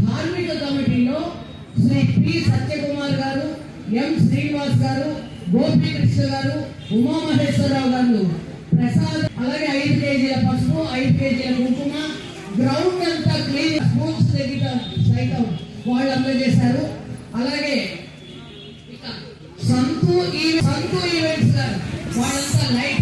धार्मिक कमिटीలో శ్రీ పి సత్యకుమార్ గారు, ఎం శ్రీనివాస్ గారు, గోపీకృష్ణ గారు, ఉమామహేశ్వరరావు గారు ప్రసాద్, అలాగే 5 కేజీల పసుపు, 5 కేజీల కుంకుమ, గ్రౌండ్ అంతా క్లీన్ స్పోర్ట్స్ సైతం వాళ్ళు అందజేశారు. అలాగే సంతు ఈవెంట్స్ గారు వాళ్ళంతా లైట్